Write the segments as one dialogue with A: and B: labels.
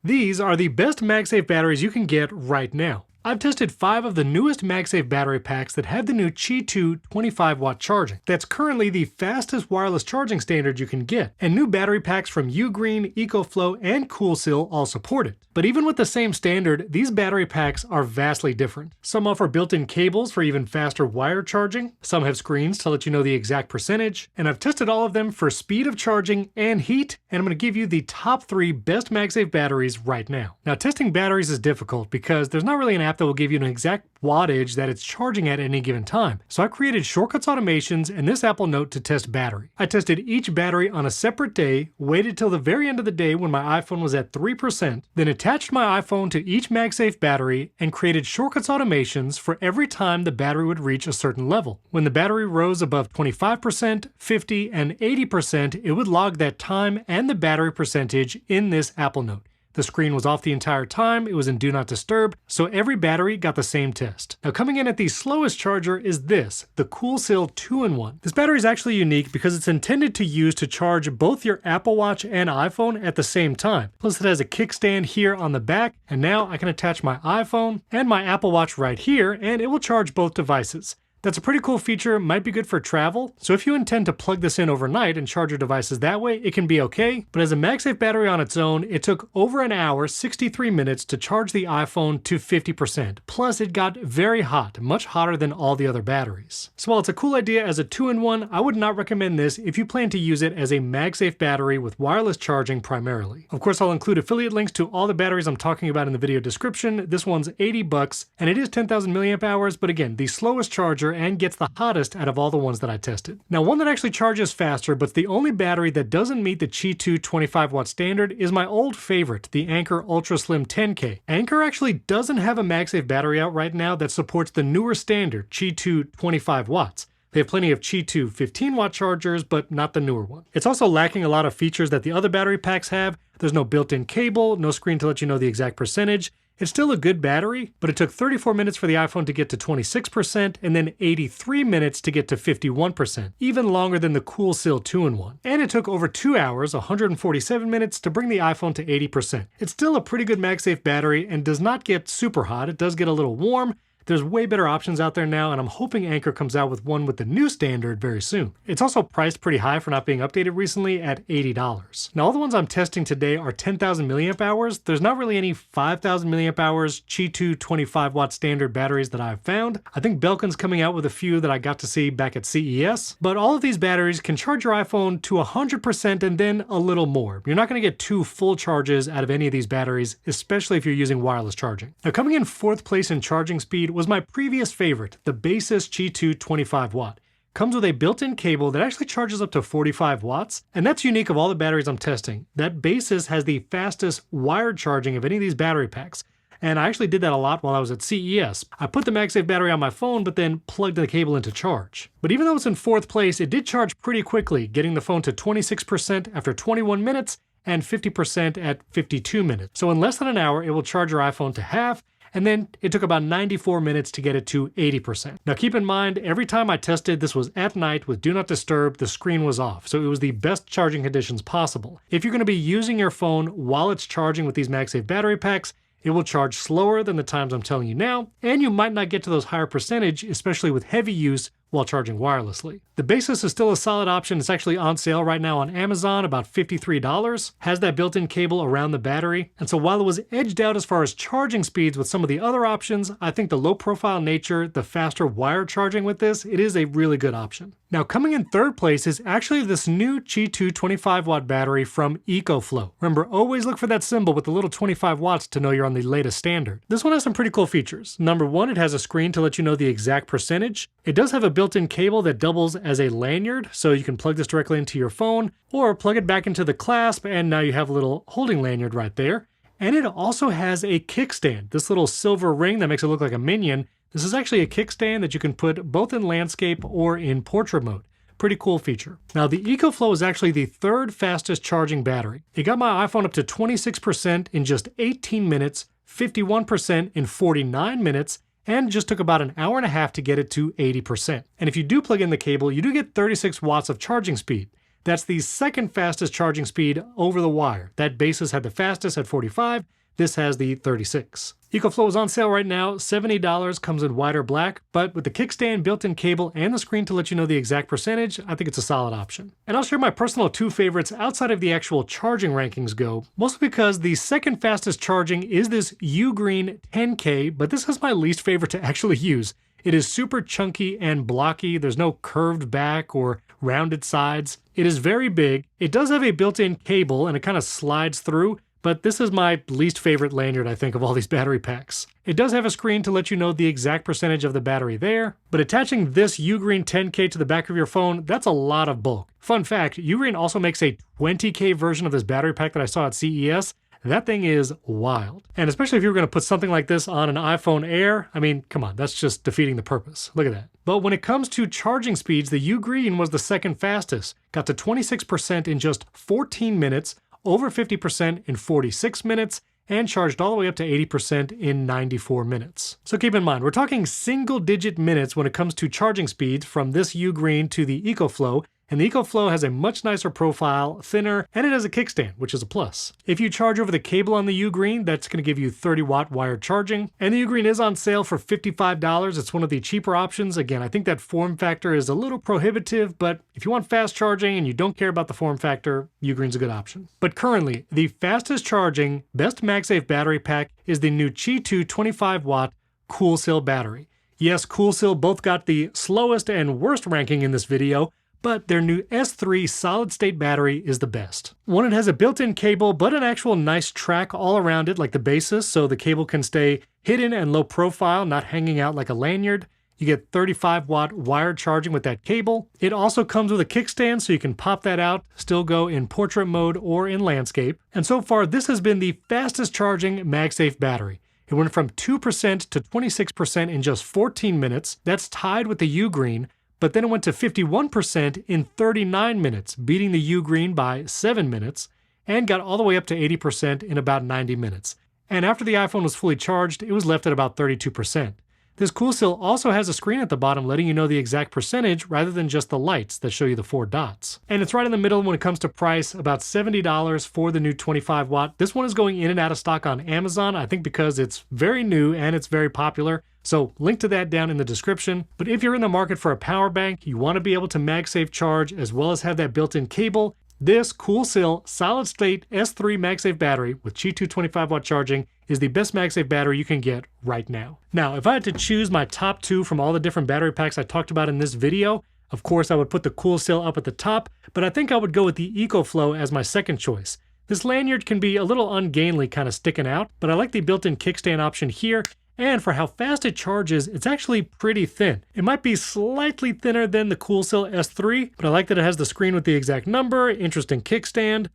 A: These are the best MagSafe batteries you can get right now. I've tested 5 of the newest MagSafe battery packs that have the new Qi 2 25-watt charging. That's currently the fastest wireless charging standard you can get, and new battery packs from UGREEN, EcoFlow, and CoolSil all support it. But even with the same standard, these battery packs are vastly different. Some offer built-in cables for even faster wire charging, some have screens to let you know the exact percentage, and I've tested all of them for speed of charging and heat, and I'm going to give you the top 3 best MagSafe batteries right now. Now, testing batteries is difficult because there's not really an app that will give you an exact wattage that it's charging at any given time. So I created Shortcuts automations and this Apple Note to test battery. I tested each battery on a separate day, waited till the very end of the day when my iPhone was at 3%, then attached my iPhone to each MagSafe battery and created Shortcuts automations for every time the battery would reach a certain level. When the battery rose above 25%, 50%, and 80%, it would log that time and the battery percentage in this Apple Note. The screen was off the entire time, it was in Do Not Disturb, so every battery got the same test. Now coming in at the slowest charger is this, the CoolSil 2-in-1. This battery is actually unique because it's intended to use to charge both your Apple Watch and iPhone at the same time. Plus it has a kickstand here on the back, and now I can attach my iPhone and my Apple Watch right here, and it will charge both devices. That's a pretty cool feature, might be good for travel, so if you intend to plug this in overnight and charge your devices that way, it can be okay, but as a MagSafe battery on its own, it took over an hour, 63 minutes to charge the iPhone to 50%. Plus, it got very hot, much hotter than all the other batteries. So while it's a cool idea as a 2-in-1, I would not recommend this if you plan to use it as a MagSafe battery with wireless charging primarily. Of course, I'll include affiliate links to all the batteries I'm talking about in the video description. This one's $80, and it is 10,000 milliamp hours, but again, the slowest charger and gets the hottest out of all the ones that I tested. Now, one that actually charges faster, but the only battery that doesn't meet the Qi 2 25-watt standard is my old favorite, the Anker Ultraslim 10K. Anker actually doesn't have a MagSafe battery out right now that supports the newer standard, Qi 2 25 watts. They have plenty of Qi 2 15-watt chargers, but not the newer one. It's also lacking a lot of features that the other battery packs have. There's no built-in cable, no screen to let you know the exact percentage. It's still a good battery, but it took 34 minutes for the iPhone to get to 26% and then 83 minutes to get to 51%, even longer than the CoolSil 2-in-1. And it took over 2 hours, 147 minutes to bring the iPhone to 80%. It's still a pretty good MagSafe battery and does not get super hot. It does get a little warm. There's way better options out there now, and I'm hoping Anker comes out with one with the new standard very soon. It's also priced pretty high for not being updated recently at $80. Now all the ones I'm testing today are 10,000 milliamp hours. There's not really any 5,000 milliamp hours Qi 2 25-watt standard batteries that I've found. I think Belkin's coming out with a few that I got to see back at CES, but all of these batteries can charge your iPhone to 100% and then a little more. You're not going to get 2 full charges out of any of these batteries, especially if you're using wireless charging. Now coming in 4th place in charging speed was my previous favorite, the Baseus Qi 2 25-watt. Comes with a built-in cable that actually charges up to 45 watts, and that's unique of all the batteries I'm testing. That Baseus has the fastest wired charging of any of these battery packs, and I actually did that a lot while I was at CES. I put the MagSafe battery on my phone, but then plugged the cable into charge. But even though it's in 4th place, it did charge pretty quickly, getting the phone to 26% after 21 minutes and 50% at 52 minutes. So in less than an hour, it will charge your iPhone to half, and then it took about 94 minutes to get it to 80%. Now keep in mind, every time I tested, this was at night with Do Not Disturb, the screen was off, so it was the best charging conditions possible. If you're going to be using your phone while it's charging with these MagSafe battery packs, it will charge slower than the times I'm telling you now, and you might not get to those higher percentage, especially with heavy use while charging wirelessly. The Baseus is still a solid option. It's actually on sale right now on Amazon, about $53. Has that built-in cable around the battery. And so while it was edged out as far as charging speeds with some of the other options, I think the low-profile nature, the faster wire charging with this, it is a really good option. Now coming in 3rd place is actually this new Qi 2 25-watt battery from EcoFlow. Remember, always look for that symbol with the little 25 watts to know you're on the latest standard. This one has some pretty cool features. Number 1, it has a screen to let you know the exact percentage. It does have a built-in cable that doubles as a lanyard, so you can plug this directly into your phone or plug it back into the clasp, and now you have a little holding lanyard right there. And it also has a kickstand, this little silver ring that makes it look like a minion. This is actually a kickstand that you can put both in landscape or in portrait mode. Pretty cool feature. Now the EcoFlow is actually the 3rd fastest charging battery. It got my iPhone up to 26% in just 18 minutes, 51% in 49 minutes, and just took about an hour and a half to get it to 80%. And if you do plug in the cable, you do get 36 watts of charging speed. That's the second fastest charging speed over the wire. That Baseus had the fastest at 45. This has the 36. EcoFlow is on sale right now, $70, comes in white or black, but with the kickstand, built-in cable, and the screen to let you know the exact percentage, I think it's a solid option. And I'll share my personal two favorites outside of the actual charging rankings go, mostly because the second fastest charging is this UGREEN 10K, but this is my least favorite to actually use. It is super chunky and blocky. There's no curved back or rounded sides. It is very big. It does have a built-in cable and it kind of slides through, but this is my least favorite lanyard, I think, of all these battery packs. It does have a screen to let you know the exact percentage of the battery there, but attaching this UGREEN 10K to the back of your phone, that's a lot of bulk. Fun fact, UGREEN also makes a 20K version of this battery pack that I saw at CES. That thing is wild. And especially if you were going to put something like this on an iPhone Air, I mean, come on, that's just defeating the purpose. Look at that. But when it comes to charging speeds, the UGREEN was the second fastest. Got to 26% in just 14 minutes, over 50% in 46 minutes, and charged all the way up to 80% in 94 minutes. So keep in mind, we're talking single-digit minutes when it comes to charging speeds from this UGREEN to the EcoFlow, and the EcoFlow has a much nicer profile, thinner, and it has a kickstand, which is a plus. If you charge over the cable on the UGREEN, that's going to give you 30-watt wired charging, and the UGREEN is on sale for $55. It's one of the cheaper options. Again, I think that form factor is a little prohibitive, but if you want fast charging and you don't care about the form factor, UGREEN's a good option. But currently, the fastest charging, best MagSafe battery pack is the new Qi 25-watt CoolSil battery. Yes, CoolSil both got the slowest and worst ranking in this video, but their new S3 solid-state battery is the best. One, it has a built-in cable, but an actual nice track all around it like the Baseus, so the cable can stay hidden and low profile, not hanging out like a lanyard. You get 35-watt wired charging with that cable. It also comes with a kickstand, so you can pop that out, still go in portrait mode or in landscape. And so far, this has been the fastest charging MagSafe battery. It went from 2% to 26% in just 14 minutes. That's tied with the UGREEN, but then it went to 51% in 39 minutes, beating the UGREEN by 7 minutes, and got all the way up to 80% in about 90 minutes. And after the iPhone was fully charged, it was left at about 32%. This CoolSil also has a screen at the bottom letting you know the exact percentage rather than just the lights that show you the 4 dots. And it's right in the middle when it comes to price, about $70 for the new 25-watt. This one is going in and out of stock on Amazon, I think because it's very new and it's very popular. So link to that down in the description. But if you're in the market for a power bank, you want to be able to MagSafe charge as well as have that built-in cable, this CoolSil solid-state S3 MagSafe battery with Qi 25-watt charging is the best MagSafe battery you can get right now. Now, if I had to choose my top 2 from all the different battery packs I talked about in this video, of course I would put the CoolSil up at the top, but I think I would go with the EcoFlow as my second choice. This lanyard can be a little ungainly, kind of sticking out, but I like the built-in kickstand option here, and for how fast it charges, it's actually pretty thin. It might be slightly thinner than the CoolSil S3, but I like that it has the screen with the exact number, interesting kickstand.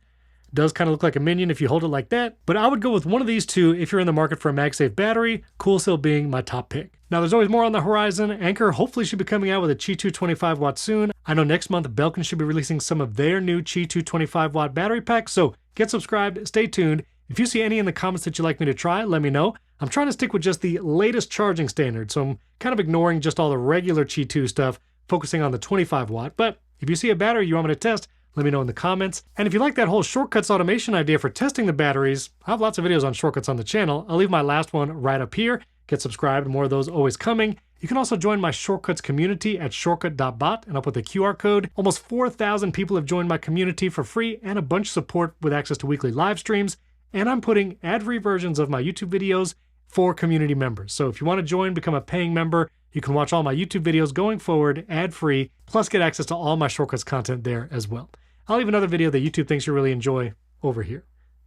A: Does kind of look like a minion if you hold it like that, but I would go with one of these two if you're in the market for a MagSafe battery, CoolSil being my top pick. Now there's always more on the horizon. Anker hopefully should be coming out with a Qi 25-watt soon. I know next month Belkin should be releasing some of their new Qi 25-watt battery packs, so get subscribed, stay tuned. If you see any in the comments that you'd like me to try, let me know. I'm trying to stick with just the latest charging standard, so I'm kind of ignoring just all the regular Qi 2 stuff, focusing on the 25-watt. But if you see a battery you want me to test, let me know in the comments. And if you like that whole shortcuts automation idea for testing the batteries, I have lots of videos on shortcuts on the channel. I'll leave my last one right up here. Get subscribed, more of those always coming. You can also join my shortcuts community at shortcut.bot and I'll put the QR code. Almost 4,000 people have joined my community for free and a bunch of support with access to weekly live streams. And I'm putting ad-free versions of my YouTube videos for community members. So if you want to join, become a paying member, you can watch all my YouTube videos going forward ad-free, plus get access to all my shortcuts content there as well. I'll leave another video that YouTube thinks you really enjoy over here.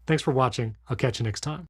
A: Thanks for watching. I'll catch you next time.